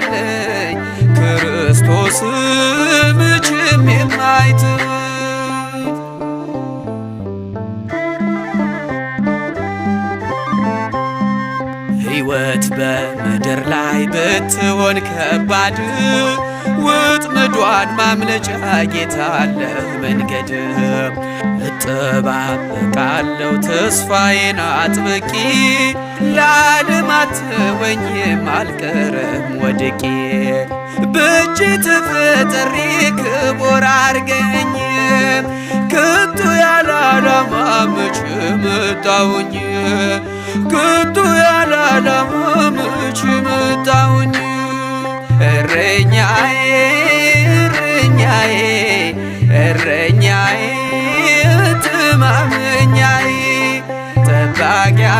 አለኝ ክርስቶስ መቼም የማይተወኝ። ሕይወት በምድር ላይ ብትሆን ከባድ ወጥመዷን ማምለጫ ጌታ አለህ መንገድ። እጠባበቃለሁ ተስፋዬን አጥብቄ ለዓለም አትተወኝም አልቀርም ወድቄ። በእጅ ተፈጥሬ ክቡር አርገኝ ከቶ ያለ ዓላማ መቼ መጣሁኝ ከቶ ያለ ዓላማ መቼ መጣሁኝ። እረኛዬ እረኛዬ እረኛዬ